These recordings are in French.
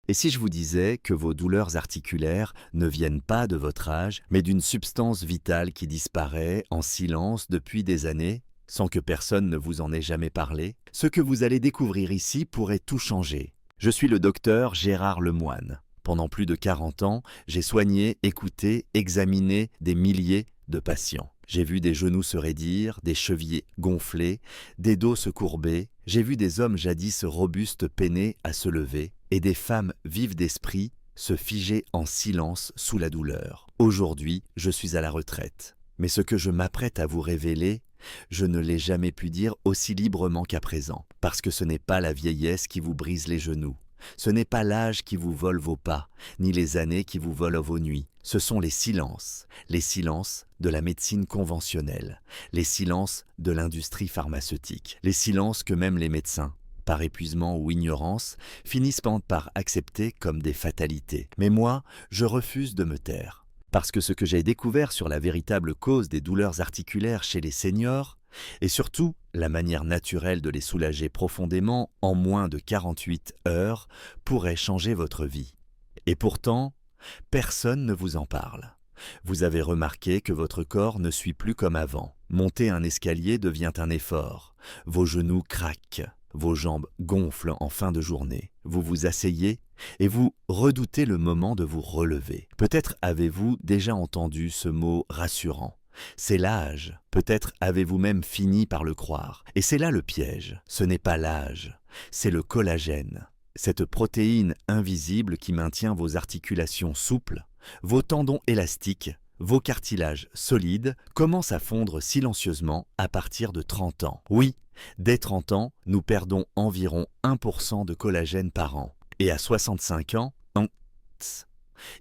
Et si je vous disais que vos douleurs articulaires ne viennent pas de votre âge, mais d'une substance vitale qui disparaît en silence depuis des années, sans que personne ne vous en ait jamais parlé? Ce que vous allez découvrir ici pourrait tout changer. Je suis le docteur Gérard Lemoine. Pendant plus de 40 ans, j'ai soigné, écouté, examiné des milliers de patients. J'ai vu des genoux se raidir, des chevilles gonflés, des dos se courber. J'ai vu des hommes jadis robustes peiner à se lever et des femmes vives d'esprit se figer en silence sous la douleur. Aujourd'hui, je suis à la retraite. Mais ce que je m'apprête à vous révéler, je ne l'ai jamais pu dire aussi librement qu'à présent, parce que ce n'est pas la vieillesse qui vous brise les genoux. Ce n'est pas l'âge qui vous vole vos pas, ni les années qui vous volent vos nuits. Ce sont les silences de la médecine conventionnelle, les silences de l'industrie pharmaceutique, les silences que même les médecins, par épuisement ou ignorance, finissent par accepter comme des fatalités. Mais moi, je refuse de me taire. Parce que ce que j'ai découvert sur la véritable cause des douleurs articulaires chez les seniors, et surtout la manière naturelle de les soulager profondément en moins de 48 heures, pourrait changer votre vie. Et pourtant, personne ne vous en parle. Vous avez remarqué que votre corps ne suit plus comme avant. Monter un escalier devient un effort. Vos genoux craquent. Vos jambes gonflent en fin de journée. Vous vous asseyez et vous redoutez le moment de vous relever. Peut-être avez-vous déjà entendu ce mot rassurant. C'est l'âge. Peut-être avez-vous même fini par le croire. Et c'est là le piège. Ce n'est pas l'âge, c'est le collagène. Cette protéine invisible qui maintient vos articulations souples, vos tendons élastiques, vos cartilages solides commencent à fondre silencieusement à partir de 30 ans. Oui, dès 30 ans, nous perdons environ 1% de collagène par an. Et à 65 ans,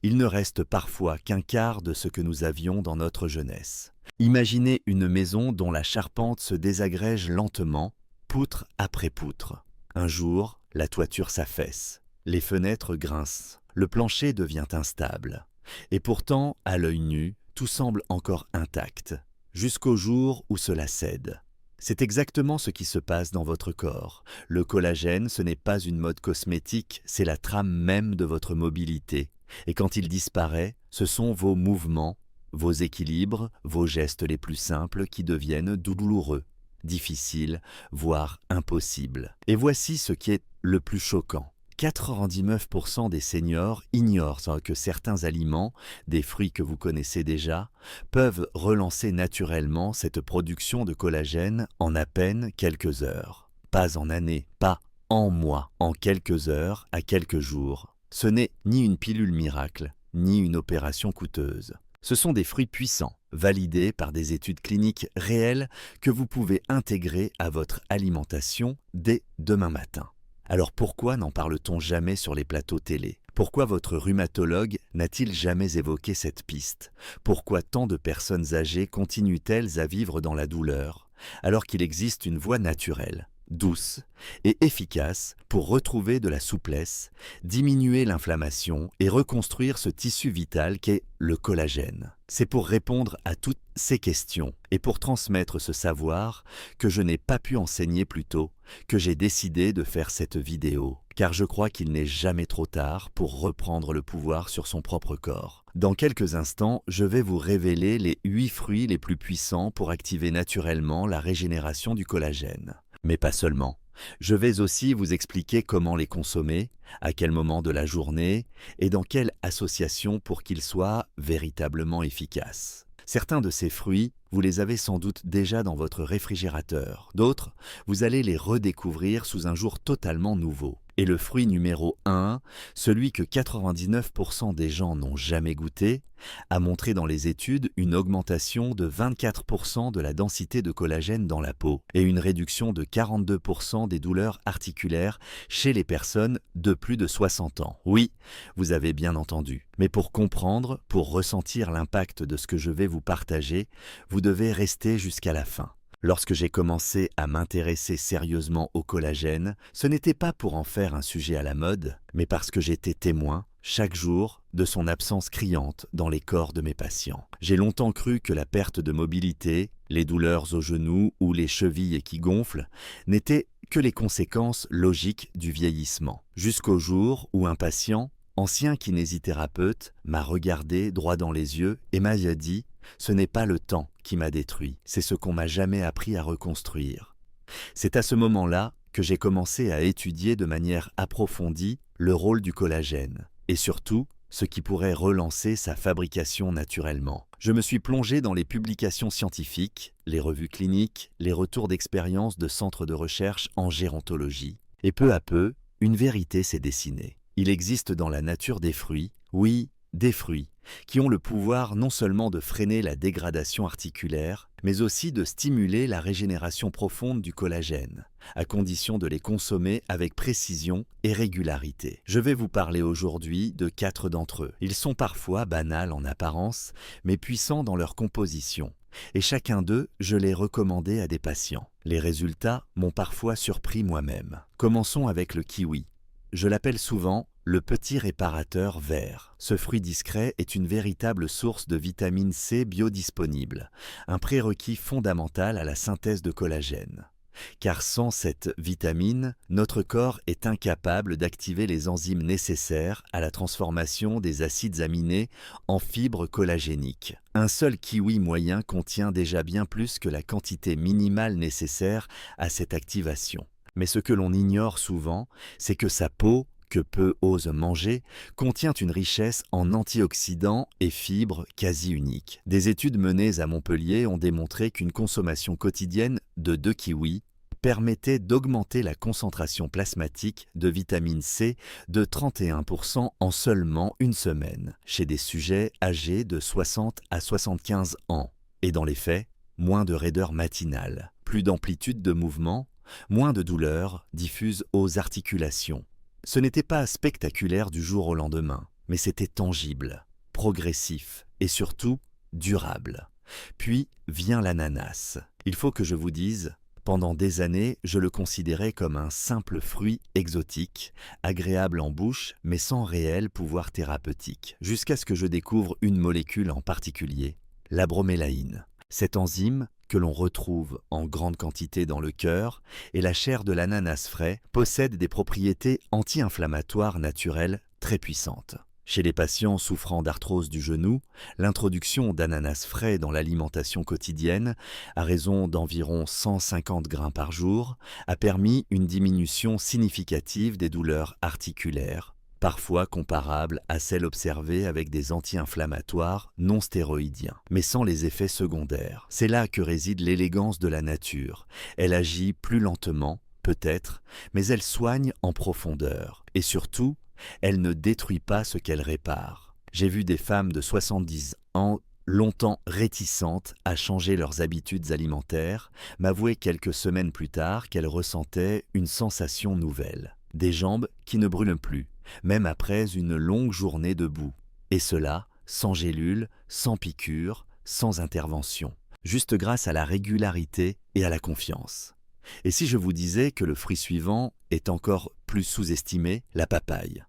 il ne reste parfois qu'un quart de ce que nous avions dans notre jeunesse. Imaginez une maison dont la charpente se désagrège lentement, poutre après poutre. Un jour, la toiture s'affaisse, les fenêtres grincent, le plancher devient instable. Et pourtant, à l'œil nu, tout semble encore intact, jusqu'au jour où cela cède. C'est exactement ce qui se passe dans votre corps. Le collagène, ce n'est pas une mode cosmétique, c'est la trame même de votre mobilité. Et quand il disparaît, ce sont vos mouvements, vos équilibres, vos gestes les plus simples qui deviennent douloureux, difficiles, voire impossibles. Et voici ce qui est le plus choquant. 99% des seniors ignorent que certains aliments, des fruits que vous connaissez déjà, peuvent relancer naturellement cette production de collagène en à peine quelques heures. Pas en années, pas en mois, en quelques heures à quelques jours. Ce n'est ni une pilule miracle, ni une opération coûteuse. Ce sont des fruits puissants, validés par des études cliniques réelles que vous pouvez intégrer à votre alimentation dès demain matin. Alors pourquoi n'en parle-t-on jamais sur les plateaux télé? Pourquoi votre rhumatologue n'a-t-il jamais évoqué cette piste? Pourquoi tant de personnes âgées continuent-elles à vivre dans la douleur, alors qu'il existe une voie naturelle, douce et efficace pour retrouver de la souplesse, diminuer l'inflammation et reconstruire ce tissu vital qu'est le collagène? C'est pour répondre à toutes ces questions et pour transmettre ce savoir que je n'ai pas pu enseigner plus tôt que j'ai décidé de faire cette vidéo, car je crois qu'il n'est jamais trop tard pour reprendre le pouvoir sur son propre corps. Dans quelques instants, je vais vous révéler les 8 fruits les plus puissants pour activer naturellement la régénération du collagène. Mais pas seulement. Je vais aussi vous expliquer comment les consommer, à quel moment de la journée et dans quelle association pour qu'ils soient véritablement efficaces. Certains de ces fruits, vous les avez sans doute déjà dans votre réfrigérateur. D'autres, vous allez les redécouvrir sous un jour totalement nouveau. Et le fruit numéro 1, celui que 99% des gens n'ont jamais goûté, a montré dans les études une augmentation de 24% de la densité de collagène dans la peau et une réduction de 42% des douleurs articulaires chez les personnes de plus de 60 ans. Oui, vous avez bien entendu. Mais pour comprendre, pour ressentir l'impact de ce que je vais vous partager, vous devez rester jusqu'à la fin. Lorsque j'ai commencé à m'intéresser sérieusement au collagène, ce n'était pas pour en faire un sujet à la mode, mais parce que j'étais témoin, chaque jour, de son absence criante dans les corps de mes patients. J'ai longtemps cru que la perte de mobilité, les douleurs aux genoux ou les chevilles qui gonflent, n'étaient que les conséquences logiques du vieillissement. Jusqu'au jour où un patient, ancien kinésithérapeute, m'a regardé droit dans les yeux et m'a dit « Ce n'est pas le temps qui m'a détruit, c'est ce qu'on m'a jamais appris à reconstruire ». C'est à ce moment-là que j'ai commencé à étudier de manière approfondie le rôle du collagène et surtout ce qui pourrait relancer sa fabrication naturellement. Je me suis plongé dans les publications scientifiques, les revues cliniques, les retours d'expérience de centres de recherche en gérontologie. Et peu à peu, une vérité s'est dessinée. Il existe dans la nature des fruits, oui, des fruits, qui ont le pouvoir non seulement de freiner la dégradation articulaire, mais aussi de stimuler la régénération profonde du collagène, à condition de les consommer avec précision et régularité. Je vais vous parler aujourd'hui de 4 d'entre eux. Ils sont parfois banals en apparence, mais puissants dans leur composition. Et chacun d'eux, je l'ai recommandé à des patients. Les résultats m'ont parfois surpris moi-même. Commençons avec le kiwi. Je l'appelle souvent le petit réparateur vert. Ce fruit discret est une véritable source de vitamine C biodisponible, un prérequis fondamental à la synthèse de collagène. Car sans cette vitamine, notre corps est incapable d'activer les enzymes nécessaires à la transformation des acides aminés en fibres collagéniques. Un seul kiwi moyen contient déjà bien plus que la quantité minimale nécessaire à cette activation. Mais ce que l'on ignore souvent, c'est que sa peau, que peu osent manger, contient une richesse en antioxydants et fibres quasi unique. Des études menées à Montpellier ont démontré qu'une consommation quotidienne de 2 kiwis permettait d'augmenter la concentration plasmatique de vitamine C de 31% en seulement une semaine, chez des sujets âgés de 60 à 75 ans. Et dans les faits, moins de raideur matinale, plus d'amplitude de mouvement, moins de douleurs diffuses aux articulations. Ce n'était pas spectaculaire du jour au lendemain, mais c'était tangible, progressif et surtout durable. Puis vient l'ananas. Il faut que je vous dise, pendant des années, je le considérais comme un simple fruit exotique, agréable en bouche, mais sans réel pouvoir thérapeutique, jusqu'à ce que je découvre une molécule en particulier, la bromélaïne. Cette enzyme, que l'on retrouve en grande quantité dans le cœur, et la chair de l'ananas frais possède des propriétés anti-inflammatoires naturelles très puissantes. Chez les patients souffrant d'arthrose du genou, l'introduction d'ananas frais dans l'alimentation quotidienne, à raison d'environ 150 grains par jour, a permis une diminution significative des douleurs articulaires, parfois comparable à celle observée avec des anti-inflammatoires non stéroïdiens, mais sans les effets secondaires. C'est là que réside l'élégance de la nature. Elle agit plus lentement, peut-être, mais elle soigne en profondeur. Et surtout, elle ne détruit pas ce qu'elle répare. J'ai vu des femmes de 70 ans longtemps réticentes à changer leurs habitudes alimentaires, m'avouer quelques semaines plus tard qu'elles ressentaient une sensation nouvelle. Des jambes qui ne brûlent plus, même après une longue journée debout. Et cela, sans gélule, sans piqûre, sans intervention. Juste grâce à la régularité et à la confiance. Et si je vous disais que le fruit suivant est encore plus sous-estimé, la papaye.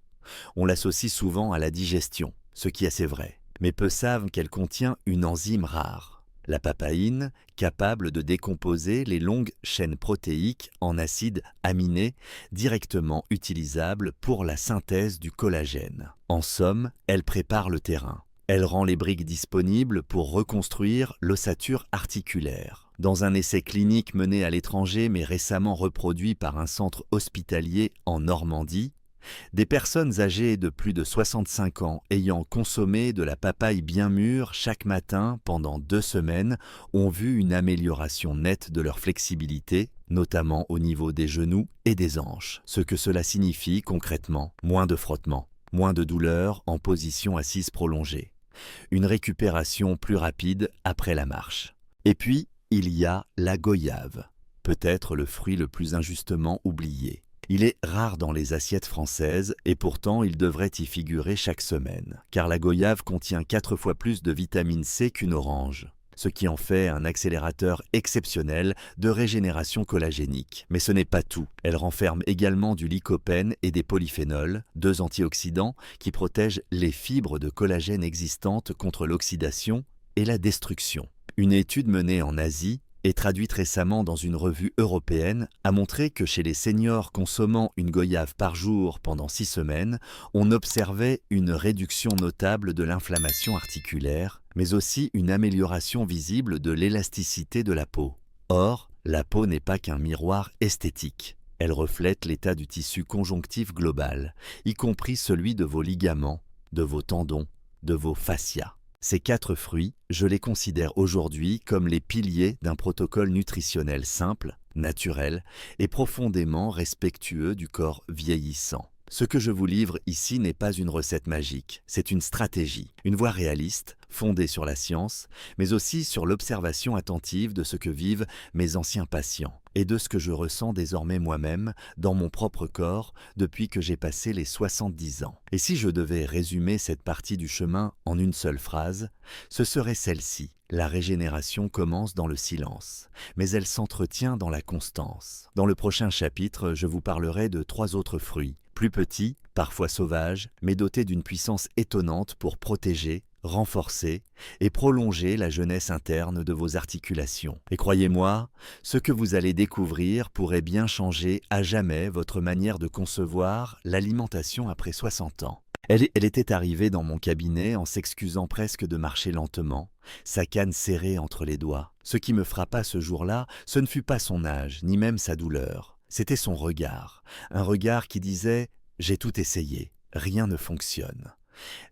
On l'associe souvent à la digestion, ce qui est assez vrai. Mais peu savent qu'elle contient une enzyme rare. La papaïne, capable de décomposer les longues chaînes protéiques en acides aminés directement utilisables pour la synthèse du collagène. En somme, elle prépare le terrain. Elle rend les briques disponibles pour reconstruire l'ossature articulaire. Dans un essai clinique mené à l'étranger mais récemment reproduit par un centre hospitalier en Normandie, des personnes âgées de plus de 65 ans ayant consommé de la papaye bien mûre chaque matin pendant 2 semaines ont vu une amélioration nette de leur flexibilité, notamment au niveau des genoux et des hanches. Ce que cela signifie concrètement, moins de frottement, moins de douleur en position assise prolongée, une récupération plus rapide après la marche. Et puis, il y a la goyave, peut-être le fruit le plus injustement oublié. Il est rare dans les assiettes françaises et pourtant il devrait y figurer chaque semaine, car la goyave contient 4 fois plus de vitamine C qu'une orange. ce qui en fait un accélérateur exceptionnel de régénération collagénique. Mais ce n'est pas tout. Elle renferme également du lycopène et des polyphénols, deux antioxydants qui protègent les fibres de collagène existantes contre l'oxydation et la destruction. Une étude menée en Asie et traduite récemment dans une revue européenne, a montré que chez les seniors consommant une goyave par jour pendant 6 semaines, on observait une réduction notable de l'inflammation articulaire, mais aussi une amélioration visible de l'élasticité de la peau. Or, la peau n'est pas qu'un miroir esthétique. Elle reflète l'état du tissu conjonctif global, y compris celui de vos ligaments, de vos tendons, de vos fascias. Ces 4 fruits, je les considère aujourd'hui comme les piliers d'un protocole nutritionnel simple, naturel et profondément respectueux du corps vieillissant. Ce que je vous livre ici n'est pas une recette magique, c'est une stratégie, une voie réaliste, fondée sur la science, mais aussi sur l'observation attentive de ce que vivent mes anciens patients et de ce que je ressens désormais moi-même dans mon propre corps depuis que j'ai passé les 70 ans. Et si je devais résumer cette partie du chemin en une seule phrase, ce serait celle-ci. La régénération commence dans le silence, mais elle s'entretient dans la constance. Dans le prochain chapitre, je vous parlerai de 3 autres fruits, plus petits, parfois sauvages, mais dotés d'une puissance étonnante pour protéger, renforcer et prolonger la jeunesse interne de vos articulations. Et croyez-moi, ce que vous allez découvrir pourrait bien changer à jamais votre manière de concevoir l'alimentation après 60 ans. Elle était arrivée dans mon cabinet en s'excusant presque de marcher lentement, sa canne serrée entre les doigts. Ce qui me frappa ce jour-là, ce ne fut pas son âge, ni même sa douleur. C'était son regard, un regard qui disait « J'ai tout essayé, rien ne fonctionne ».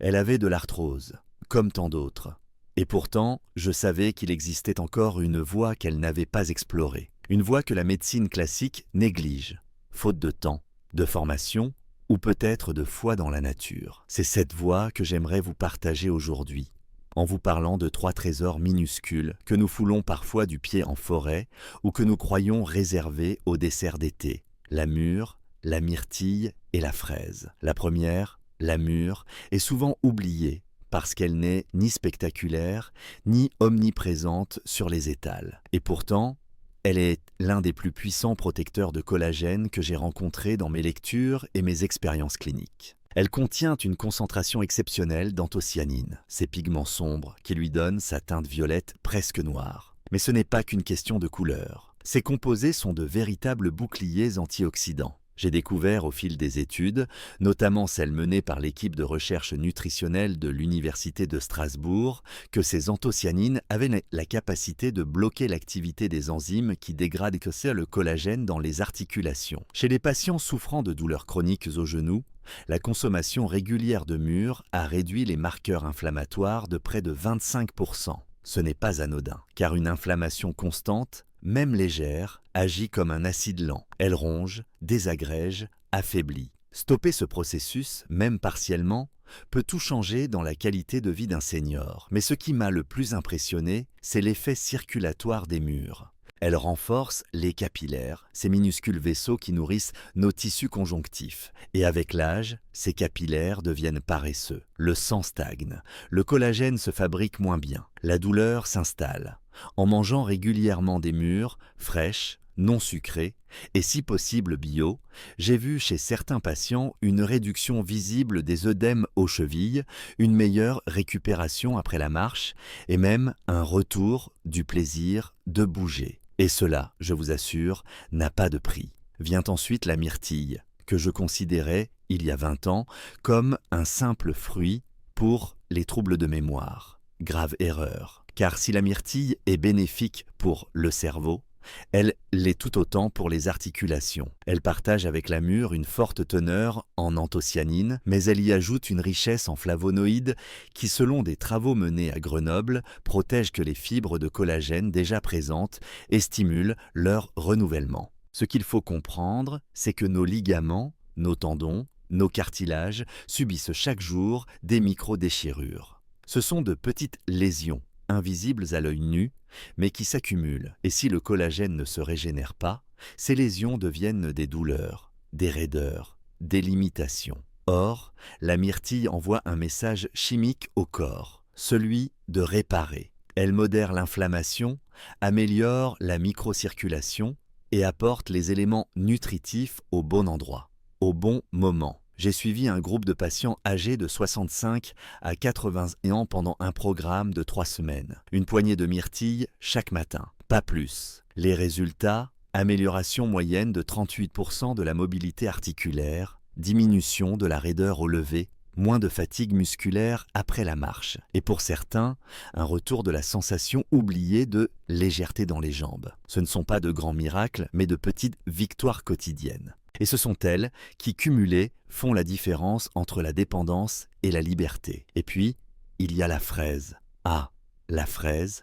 Elle avait de l'arthrose, comme tant d'autres. Et pourtant, je savais qu'il existait encore une voie qu'elle n'avait pas explorée, une voie que la médecine classique néglige, faute de temps, de formation, ou peut-être de foi dans la nature. C'est cette voie que j'aimerais vous partager aujourd'hui, en vous parlant de 3 trésors minuscules que nous foulons parfois du pied en forêt ou que nous croyons réservés au dessert d'été, la mûre, la myrtille et la fraise. La première, la mûre, est souvent oubliée parce qu'elle n'est ni spectaculaire ni omniprésente sur les étals. Et pourtant, elle est l'un des plus puissants protecteurs de collagène que j'ai rencontré dans mes lectures et mes expériences cliniques. Elle contient une concentration exceptionnelle d'anthocyanine, ces pigments sombres qui lui donnent sa teinte violette presque noire. Mais ce n'est pas qu'une question de couleur. Ces composés sont de véritables boucliers antioxydants. J'ai découvert au fil des études, notamment celles menées par l'équipe de recherche nutritionnelle de l'Université de Strasbourg, que ces anthocyanines avaient la capacité de bloquer l'activité des enzymes qui dégradent le collagène dans les articulations. Chez les patients souffrant de douleurs chroniques aux genoux, la consommation régulière de mûres a réduit les marqueurs inflammatoires de près de 25%. Ce n'est pas anodin, car une inflammation constante, même légère, agit comme un acide lent. Elle ronge, désagrège, affaiblit. Stopper ce processus, même partiellement, peut tout changer dans la qualité de vie d'un senior. Mais ce qui m'a le plus impressionné, c'est l'effet circulatoire des mûres. Elle renforce les capillaires, ces minuscules vaisseaux qui nourrissent nos tissus conjonctifs. Et avec l'âge, ces capillaires deviennent paresseux. Le sang stagne, le collagène se fabrique moins bien, la douleur s'installe. En mangeant régulièrement des mûres, fraîches, non sucrées, et si possible bio, j'ai vu chez certains patients une réduction visible des œdèmes aux chevilles, une meilleure récupération après la marche, et même un retour du plaisir de bouger. Et cela, je vous assure, n'a pas de prix. Vient ensuite la myrtille, que je considérais, il y a 20 ans, comme un simple fruit pour les troubles de mémoire. Grave erreur. Car si la myrtille est bénéfique pour le cerveau, elle l'est tout autant pour les articulations. Elle partage avec la mûre une forte teneur en anthocyanine, mais elle y ajoute une richesse en flavonoïdes qui, selon des travaux menés à Grenoble, protègent que les fibres de collagène déjà présentes et stimulent leur renouvellement. Ce qu'il faut comprendre, c'est que nos ligaments, nos tendons, nos cartilages subissent chaque jour des micro-déchirures. Ce sont de petites lésions, invisibles à l'œil nu, mais qui s'accumulent. Et si le collagène ne se régénère pas, ces lésions deviennent des douleurs, des raideurs, des limitations. Or, la myrtille envoie un message chimique au corps, celui de réparer, Elle modère l'inflammation, améliore la microcirculation et apporte les éléments nutritifs au bon endroit, au bon moment. J'ai suivi un groupe de patients âgés de 65 à 80 ans pendant un programme de 3 semaines. Une poignée de myrtilles chaque matin, pas plus. Les résultats, amélioration moyenne de 38% de la mobilité articulaire, diminution de la raideur au lever, moins de fatigue musculaire après la marche. Et pour certains, un retour de la sensation oubliée de légèreté dans les jambes. Ce ne sont pas de grands miracles, mais de petites victoires quotidiennes. Et ce sont elles qui, cumulées, font la différence entre la dépendance et la liberté. Et puis, il y a la fraise. Ah, la fraise,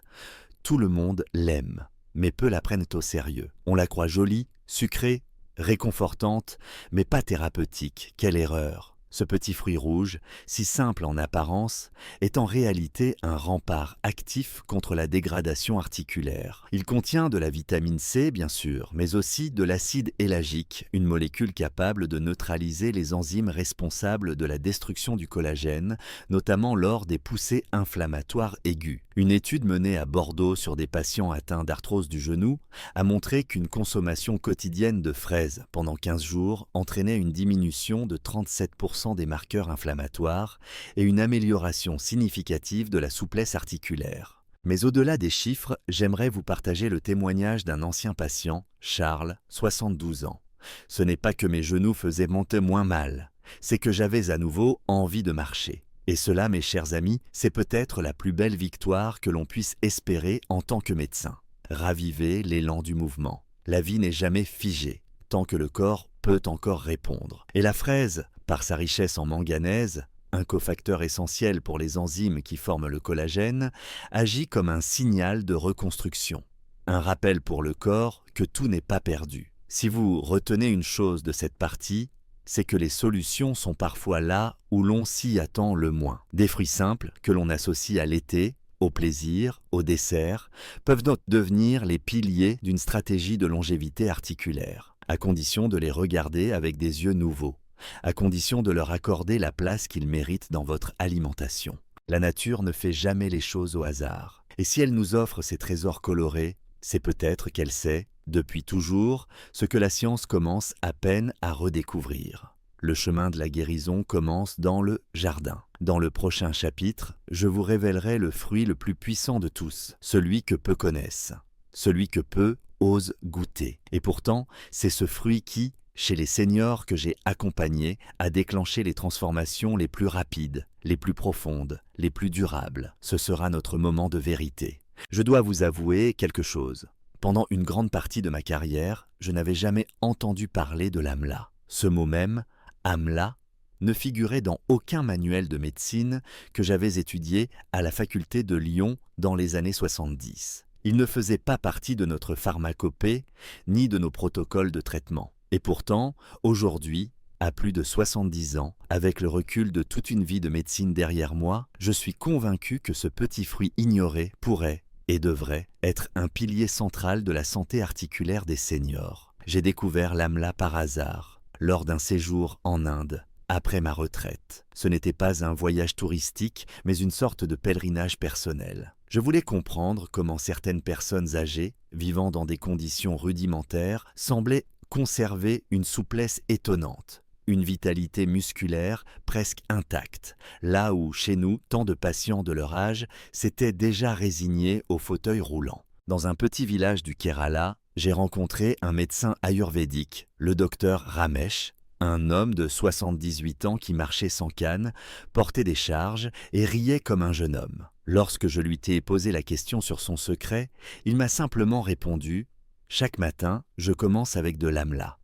tout le monde l'aime, mais peu la prennent au sérieux. On la croit jolie, sucrée, réconfortante, mais pas thérapeutique. Quelle erreur! Ce petit fruit rouge, si simple en apparence, est en réalité un rempart actif contre la dégradation articulaire. Il contient de la vitamine C, bien sûr, mais aussi de l'acide éllagique, une molécule capable de neutraliser les enzymes responsables de la destruction du collagène, notamment lors des poussées inflammatoires aiguës. Une étude menée à Bordeaux sur des patients atteints d'arthrose du genou a montré qu'une consommation quotidienne de fraises pendant 15 jours entraînait une diminution de 37% des marqueurs inflammatoires et une amélioration significative de la souplesse articulaire. Mais au-delà des chiffres, j'aimerais vous partager le témoignage d'un ancien patient, Charles, 72 ans. Ce n'est pas que mes genoux faisaient monter moins mal, c'est que j'avais à nouveau envie de marcher. Et cela, mes chers amis, c'est peut-être la plus belle victoire que l'on puisse espérer en tant que médecin. Raviver l'élan du mouvement. La vie n'est jamais figée, tant que le corps peut encore répondre. Et la fraise, par sa richesse en manganèse, un cofacteur essentiel pour les enzymes qui forment le collagène, agit comme un signal de reconstruction. Un rappel pour le corps que tout n'est pas perdu. Si vous retenez une chose de cette partie, c'est que les solutions sont parfois là où l'on s'y attend le moins. Des fruits simples que l'on associe à l'été, au plaisir, au dessert, peuvent donc devenir les piliers d'une stratégie de longévité articulaire, à condition de les regarder avec des yeux nouveaux, à condition de leur accorder la place qu'ils méritent dans votre alimentation. La nature ne fait jamais les choses au hasard. Et si elle nous offre ces trésors colorés, c'est peut-être qu'elle sait, depuis toujours, ce que la science commence à peine à redécouvrir. Le chemin de la guérison commence dans le jardin. Dans le prochain chapitre, je vous révélerai le fruit le plus puissant de tous, celui que peu connaissent, celui que peu osent goûter. Et pourtant, c'est ce fruit qui, chez les seniors que j'ai accompagnés, a déclenché les transformations les plus rapides, les plus profondes, les plus durables. Ce sera notre moment de vérité. Je dois vous avouer quelque chose. Pendant une grande partie de ma carrière, je n'avais jamais entendu parler de l'AMLA. Ce mot même, AMLA, ne figurait dans aucun manuel de médecine que j'avais étudié à la faculté de Lyon dans les années 70. Il ne faisait pas partie de notre pharmacopée ni de nos protocoles de traitement. Et pourtant, aujourd'hui, à plus de 70 ans, avec le recul de toute une vie de médecine derrière moi, je suis convaincu que ce petit fruit ignoré pourrait et devrait être un pilier central de la santé articulaire des seniors. J'ai découvert l'AMLA par hasard, lors d'un séjour en Inde, après ma retraite. Ce n'était pas un voyage touristique, mais une sorte de pèlerinage personnel. Je voulais comprendre comment certaines personnes âgées, vivant dans des conditions rudimentaires, semblaient conserver une souplesse étonnante, une vitalité musculaire presque intacte, là où, chez nous, tant de patients de leur âge s'étaient déjà résignés au fauteuil roulant. Dans un petit village du Kerala, j'ai rencontré un médecin ayurvédique, le docteur Ramesh, un homme de 78 ans qui marchait sans canne, portait des charges et riait comme un jeune homme. Lorsque je lui ai posé la question sur son secret, il m'a simplement répondu « Chaque matin, je commence avec de l'AMLA ».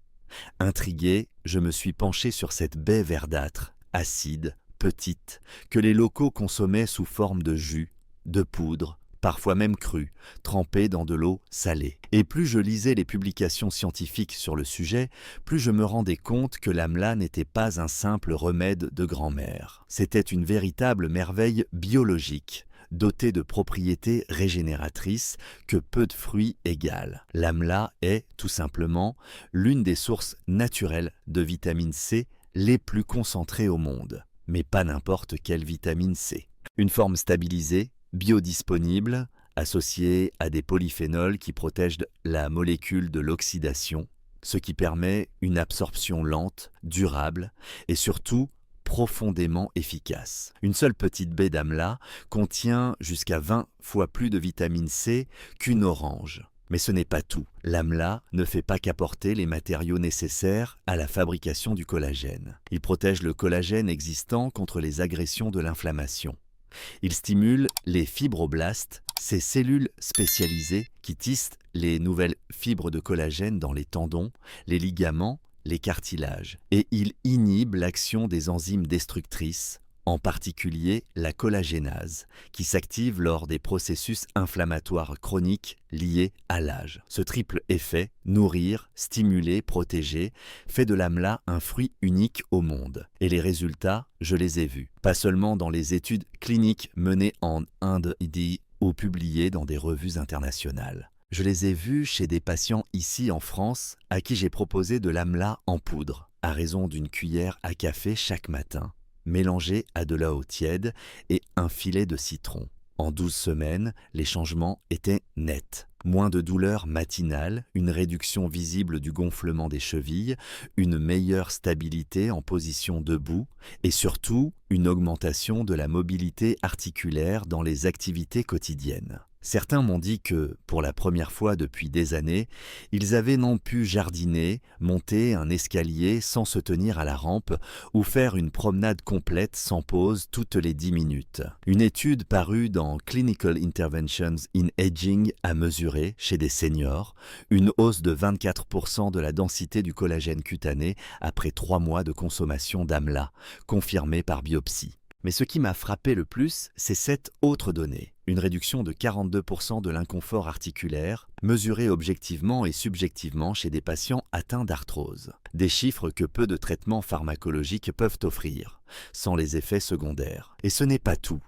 Intrigué, je me suis penché sur cette baie verdâtre, acide, petite, que les locaux consommaient sous forme de jus, de poudre, parfois même crue, trempée dans de l'eau salée. Et plus je lisais les publications scientifiques sur le sujet, plus je me rendais compte que l'AMLA n'était pas un simple remède de grand-mère. C'était une véritable merveille biologique, dotée de propriétés régénératrices que peu de fruits égalent. L'AMLA est, tout simplement, l'une des sources naturelles de vitamine C les plus concentrées au monde. Mais pas n'importe quelle vitamine C. Une forme stabilisée, biodisponible, associé à des polyphénols qui protègent la molécule de l'oxydation, ce qui permet une absorption lente, durable et surtout profondément efficace. Une seule petite baie d'amla contient jusqu'à 20 fois plus de vitamine C qu'une orange. Mais ce n'est pas tout. L'amla ne fait pas qu'apporter les matériaux nécessaires à la fabrication du collagène. Il protège le collagène existant contre les agressions de l'inflammation. Il stimule les fibroblastes, ces cellules spécialisées qui tissent les nouvelles fibres de collagène dans les tendons, les ligaments, les cartilages. Et il inhibe l'action des enzymes destructrices, en particulier la collagénase, qui s'active lors des processus inflammatoires chroniques liés à l'âge. Ce triple effet, nourrir, stimuler, protéger, fait de l'amla un fruit unique au monde. Et les résultats, je les ai vus. Pas seulement dans les études cliniques menées en Inde ou publiées dans des revues internationales. Je les ai vus chez des patients ici en France à qui j'ai proposé de l'amla en poudre, à raison d'une cuillère à café chaque matin, mélangé à de l'eau tiède et un filet de citron. En 12 semaines, les changements étaient nets. Moins de douleurs matinales, une réduction visible du gonflement des chevilles, une meilleure stabilité en position debout et surtout une augmentation de la mobilité articulaire dans les activités quotidiennes. Certains m'ont dit que, pour la première fois depuis des années, ils avaient non pu jardiner, monter un escalier sans se tenir à la rampe ou faire une promenade complète sans pause toutes les 10 minutes. Une étude parue dans Clinical Interventions in Aging a mesuré, chez des seniors, une hausse de 24% de la densité du collagène cutané après 3 mois de consommation d'amla, confirmée par biopsie. Mais ce qui m'a frappé le plus, c'est cette autre donnée. Une réduction de 42% de l'inconfort articulaire, mesurée objectivement et subjectivement chez des patients atteints d'arthrose. Des chiffres que peu de traitements pharmacologiques peuvent offrir, sans les effets secondaires. Et ce n'est pas tout.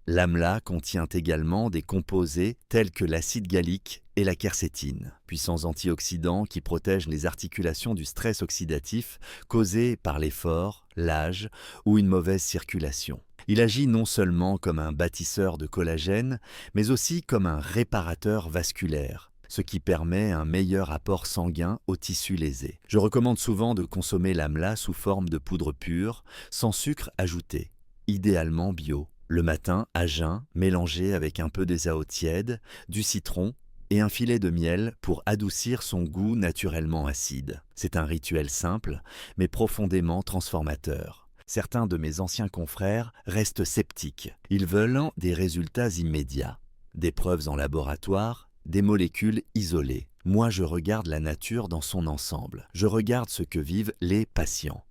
L'amla contient également des composés tels que l'acide gallique et la quercétine, puissants antioxydants qui protègent les articulations du stress oxydatif causé par l'effort, l'âge ou une mauvaise circulation. Il agit non seulement comme un bâtisseur de collagène, mais aussi comme un réparateur vasculaire, ce qui permet un meilleur apport sanguin aux tissus lésés. Je recommande souvent de consommer l'amla sous forme de poudre pure, sans sucre ajouté, idéalement bio. Le matin, à jeun, mélangé avec un peu d'ezao tiède, du citron et un filet de miel pour adoucir son goût naturellement acide. C'est un rituel simple, mais profondément transformateur. Certains de mes anciens confrères restent sceptiques. Ils veulent des résultats immédiats, des preuves en laboratoire, des molécules isolées. Moi, je regarde la nature dans son ensemble. Je regarde ce que vivent les patients.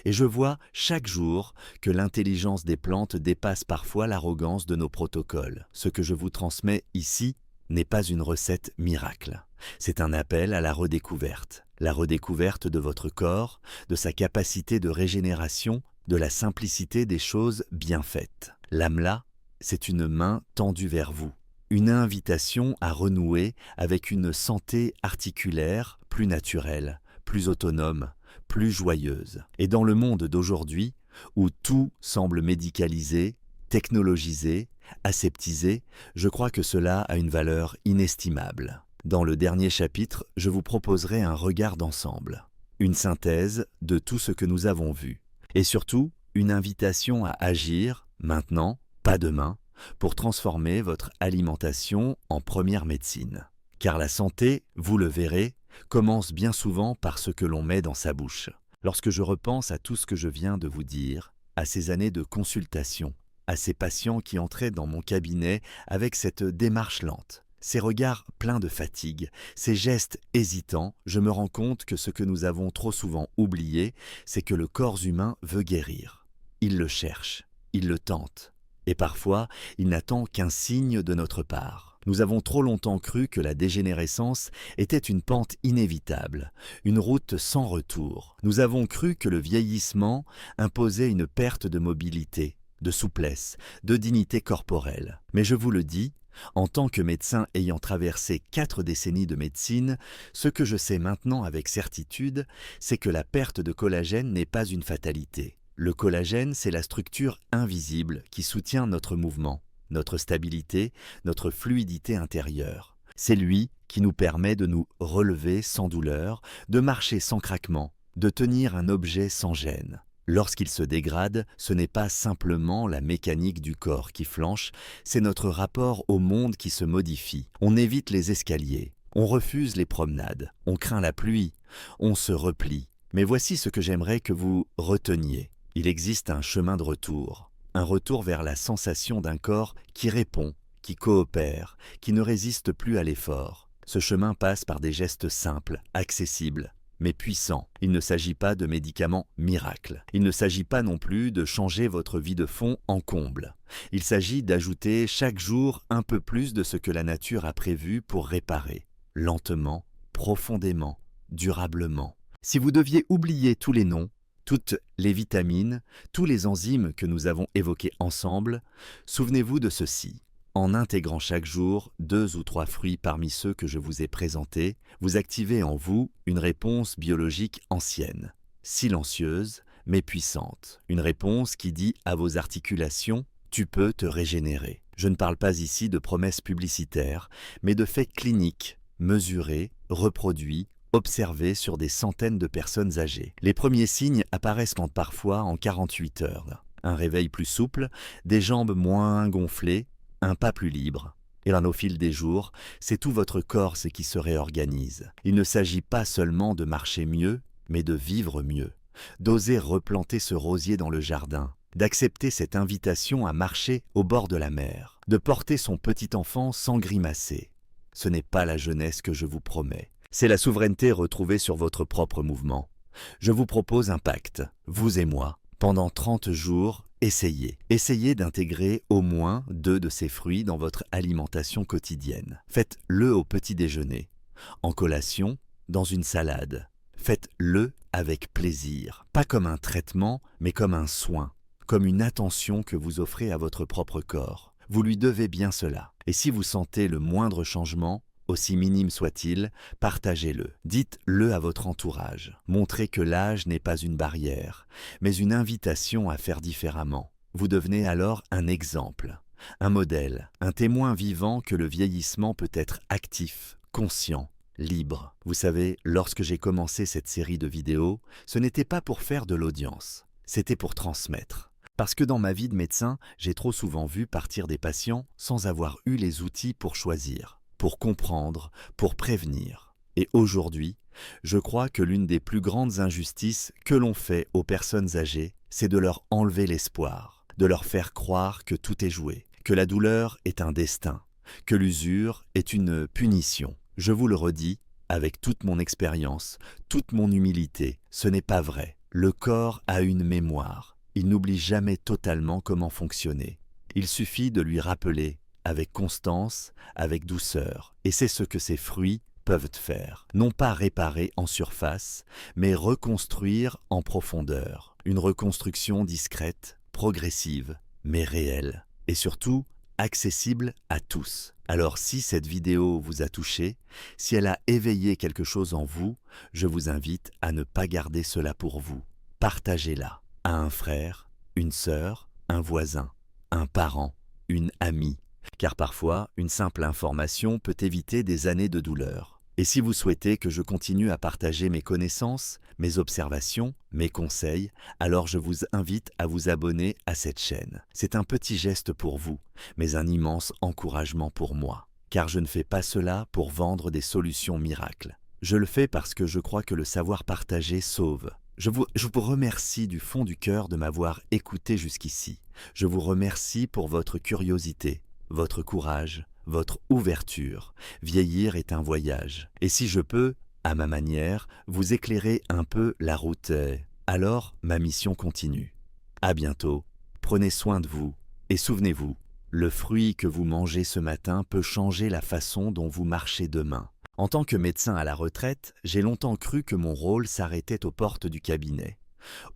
Et je vois chaque jour que l'intelligence des plantes dépasse parfois l'arrogance de nos protocoles. Ce que je vous transmets ici n'est pas une recette miracle. C'est un appel à la redécouverte de votre corps, de sa capacité de régénération, de la simplicité des choses bien faites. L'amla, c'est une main tendue vers vous, une invitation à renouer avec une santé articulaire plus naturelle, plus autonome, plus joyeuse. Et dans le monde d'aujourd'hui, où tout semble médicalisé, technologisé, aseptisé, je crois que cela a une valeur inestimable. Dans le dernier chapitre, je vous proposerai un regard d'ensemble, une synthèse de tout ce que nous avons vu, et surtout une invitation à agir, maintenant, pas demain, pour transformer votre alimentation en première médecine. Car la santé, vous le verrez, commence bien souvent par ce que l'on met dans sa bouche. Lorsque je repense à tout ce que je viens de vous dire, à ces années de consultation, à ces patients qui entraient dans mon cabinet avec cette démarche lente, ces regards pleins de fatigue, ces gestes hésitants, je me rends compte que ce que nous avons trop souvent oublié, c'est que le corps humain veut guérir. Il le cherche, il le tente, et parfois, il n'attend qu'un signe de notre part. Nous avons trop longtemps cru que la dégénérescence était une pente inévitable, une route sans retour. Nous avons cru que le vieillissement imposait une perte de mobilité, de souplesse, de dignité corporelle. Mais je vous le dis, en tant que médecin ayant traversé 4 décennies de médecine, ce que je sais maintenant avec certitude, c'est que la perte de collagène n'est pas une fatalité. Le collagène, c'est la structure invisible qui soutient notre mouvement, notre stabilité, notre fluidité intérieure. C'est lui qui nous permet de nous relever sans douleur, de marcher sans craquement, de tenir un objet sans gêne. Lorsqu'il se dégrade, ce n'est pas simplement la mécanique du corps qui flanche, c'est notre rapport au monde qui se modifie. On évite les escaliers, on refuse les promenades, on craint la pluie, on se replie. Mais voici ce que j'aimerais que vous reteniez. Il existe un chemin de retour, un retour vers la sensation d'un corps qui répond, qui coopère, qui ne résiste plus à l'effort. Ce chemin passe par des gestes simples, accessibles, mais puissants. Il ne s'agit pas de médicaments miracles. Il ne s'agit pas non plus de changer votre vie de fond en comble. Il s'agit d'ajouter chaque jour un peu plus de ce que la nature a prévu pour réparer, lentement, profondément, durablement. Si vous deviez oublier tous les noms, toutes les vitamines, tous les enzymes que nous avons évoqués ensemble, souvenez-vous de ceci. En intégrant chaque jour 2 ou 3 fruits parmi ceux que je vous ai présentés, vous activez en vous une réponse biologique ancienne, silencieuse mais puissante. Une réponse qui dit à vos articulations « tu peux te régénérer ». Je ne parle pas ici de promesses publicitaires, mais de faits cliniques, mesurés, reproduits, observés sur des centaines de personnes âgées. Les premiers signes apparaissent parfois en 48 heures. Un réveil plus souple, des jambes moins gonflées, un pas plus libre. Et là, au fil des jours, c'est tout votre corps qui se réorganise. Il ne s'agit pas seulement de marcher mieux, mais de vivre mieux. D'oser replanter ce rosier dans le jardin, d'accepter cette invitation à marcher au bord de la mer, de porter son petit enfant sans grimacer. Ce n'est pas la jeunesse que je vous promets. C'est la souveraineté retrouvée sur votre propre mouvement. Je vous propose un pacte, vous et moi. Pendant 30 jours, essayez d'intégrer au moins 2 de ces fruits dans votre alimentation quotidienne. Faites-le au petit déjeuner, en collation, dans une salade. Faites-le avec plaisir, pas comme un traitement, mais comme un soin, comme une attention que vous offrez à votre propre corps. Vous lui devez bien cela. Et si vous sentez le moindre changement, aussi minime soit-il, partagez-le. Dites-le à votre entourage. Montrez que l'âge n'est pas une barrière, mais une invitation à faire différemment. Vous devenez alors un exemple, un modèle, un témoin vivant que le vieillissement peut être actif, conscient, libre. Vous savez, lorsque j'ai commencé cette série de vidéos, ce n'était pas pour faire de l'audience, c'était pour transmettre. Parce que dans ma vie de médecin, j'ai trop souvent vu partir des patients sans avoir eu les outils pour choisir, pour comprendre, pour prévenir. Et aujourd'hui, je crois que l'une des plus grandes injustices que l'on fait aux personnes âgées, c'est de leur enlever l'espoir, de leur faire croire que tout est joué, que la douleur est un destin, que l'usure est une punition. Je vous le redis, avec toute mon expérience, toute mon humilité, ce n'est pas vrai. Le corps a une mémoire. Il n'oublie jamais totalement comment fonctionner. Il suffit de lui rappeler avec constance, avec douceur. Et c'est ce que ces fruits peuvent faire. Non pas réparer en surface, mais reconstruire en profondeur. Une reconstruction discrète, progressive, mais réelle. Et surtout, accessible à tous. Alors si cette vidéo vous a touché, si elle a éveillé quelque chose en vous, je vous invite à ne pas garder cela pour vous. Partagez-la à un frère, une sœur, un voisin, un parent, une amie. Car parfois, une simple information peut éviter des années de douleur. Et si vous souhaitez que je continue à partager mes connaissances, mes observations, mes conseils, alors je vous invite à vous abonner à cette chaîne. C'est un petit geste pour vous, mais un immense encouragement pour moi. Car je ne fais pas cela pour vendre des solutions miracles. Je le fais parce que je crois que le savoir partagé sauve. Je vous remercie du fond du cœur de m'avoir écouté jusqu'ici. Je vous remercie pour votre curiosité, votre courage, votre ouverture. Vieillir est un voyage. Et si je peux, à ma manière, vous éclairer un peu la route, alors ma mission continue. À bientôt, prenez soin de vous et souvenez-vous, le fruit que vous mangez ce matin peut changer la façon dont vous marchez demain. En tant que médecin à la retraite, j'ai longtemps cru que mon rôle s'arrêtait aux portes du cabinet.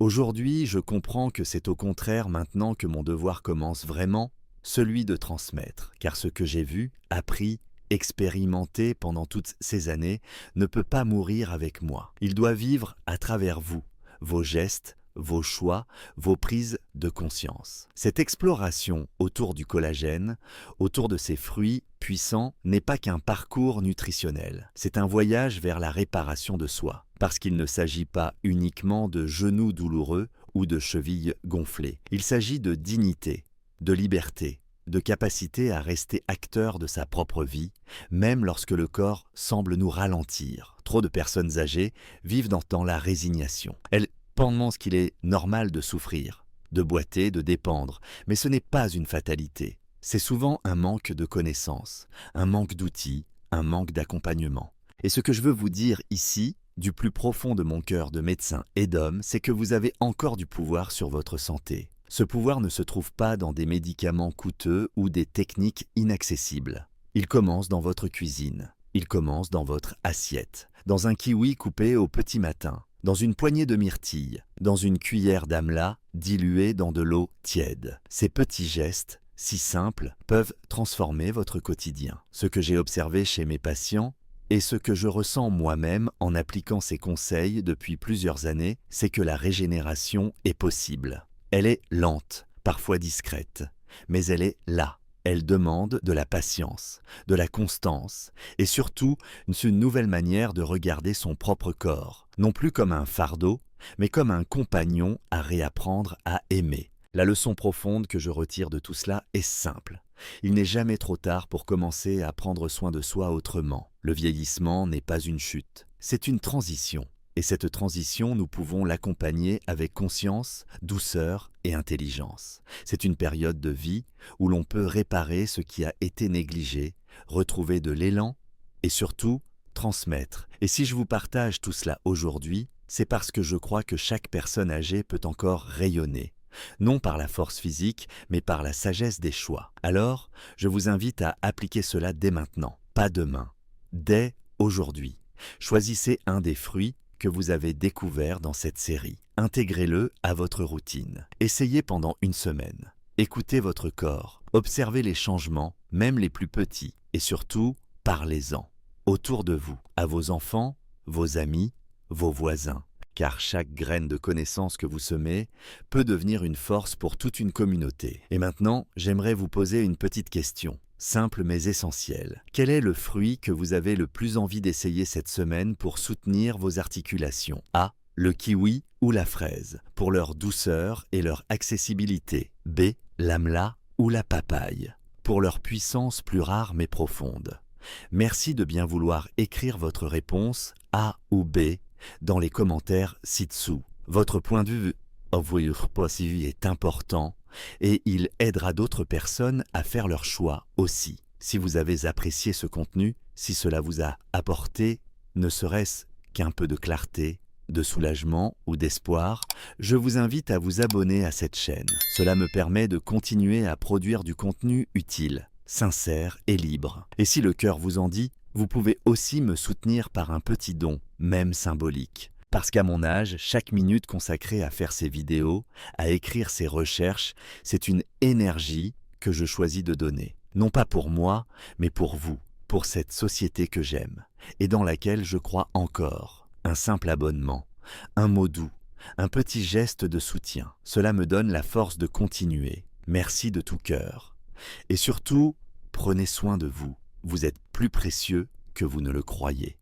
Aujourd'hui, je comprends que c'est au contraire maintenant que mon devoir commence vraiment, celui de transmettre, car ce que j'ai vu, appris, expérimenté pendant toutes ces années ne peut pas mourir avec moi. Il doit vivre à travers vous, vos gestes, vos choix, vos prises de conscience. Cette exploration autour du collagène, autour de ces fruits puissants, n'est pas qu'un parcours nutritionnel. C'est un voyage vers la réparation de soi, parce qu'il ne s'agit pas uniquement de genoux douloureux ou de chevilles gonflées. Il s'agit de dignité, de liberté, de capacité à rester acteur de sa propre vie, même lorsque le corps semble nous ralentir. Trop de personnes âgées vivent dans la résignation. Elles pensent qu'il est normal de souffrir, de boiter, de dépendre, mais ce n'est pas une fatalité. C'est souvent un manque de connaissances, un manque d'outils, un manque d'accompagnement. Et ce que je veux vous dire ici, du plus profond de mon cœur de médecin et d'homme, c'est que vous avez encore du pouvoir sur votre santé. Ce pouvoir ne se trouve pas dans des médicaments coûteux ou des techniques inaccessibles. Il commence dans votre cuisine, il commence dans votre assiette, dans un kiwi coupé au petit matin, dans une poignée de myrtilles, dans une cuillère d'amla diluée dans de l'eau tiède. Ces petits gestes, si simples, peuvent transformer votre quotidien. Ce que j'ai observé chez mes patients et ce que je ressens moi-même en appliquant ces conseils depuis plusieurs années, c'est que la régénération est possible. Elle est lente, parfois discrète, mais elle est là. Elle demande de la patience, de la constance et surtout une nouvelle manière de regarder son propre corps, non plus comme un fardeau, mais comme un compagnon à réapprendre à aimer. La leçon profonde que je retire de tout cela est simple. Il n'est jamais trop tard pour commencer à prendre soin de soi autrement. Le vieillissement n'est pas une chute, c'est une transition. Et cette transition, nous pouvons l'accompagner avec conscience, douceur et intelligence. C'est une période de vie où l'on peut réparer ce qui a été négligé, retrouver de l'élan et surtout transmettre. Et si je vous partage tout cela aujourd'hui, c'est parce que je crois que chaque personne âgée peut encore rayonner. Non par la force physique, mais par la sagesse des choix. Alors, je vous invite à appliquer cela dès maintenant, pas demain, dès aujourd'hui. Choisissez un des fruits que vous avez découvert dans cette série. Intégrez-le à votre routine. Essayez pendant une semaine. Écoutez votre corps. Observez les changements, même les plus petits. Et surtout, parlez-en. Autour de vous, à vos enfants, vos amis, vos voisins. Car chaque graine de connaissance que vous semez peut devenir une force pour toute une communauté. Et maintenant, j'aimerais vous poser une petite question. Simple mais essentiel. Quel est le fruit que vous avez le plus envie d'essayer cette semaine pour soutenir vos articulations? A. Le kiwi ou la fraise, pour leur douceur et leur accessibilité. B. L'amla ou la papaye, pour leur puissance plus rare mais profonde. Merci de bien vouloir écrire votre réponse A ou B dans les commentaires ci-dessous. Votre point de vue est important et il aidera d'autres personnes à faire leur choix aussi. Si vous avez apprécié ce contenu, si cela vous a apporté, ne serait-ce qu'un peu de clarté, de soulagement ou d'espoir, je vous invite à vous abonner à cette chaîne. Cela me permet de continuer à produire du contenu utile, sincère et libre. Et si le cœur vous en dit, vous pouvez aussi me soutenir par un petit don, même symbolique. Parce qu'à mon âge, chaque minute consacrée à faire ces vidéos, à écrire ces recherches, c'est une énergie que je choisis de donner. Non pas pour moi, mais pour vous, pour cette société que j'aime, et dans laquelle je crois encore. Un simple abonnement, un mot doux, un petit geste de soutien. Cela me donne la force de continuer. Merci de tout cœur. Et surtout, prenez soin de vous. Vous êtes plus précieux que vous ne le croyez.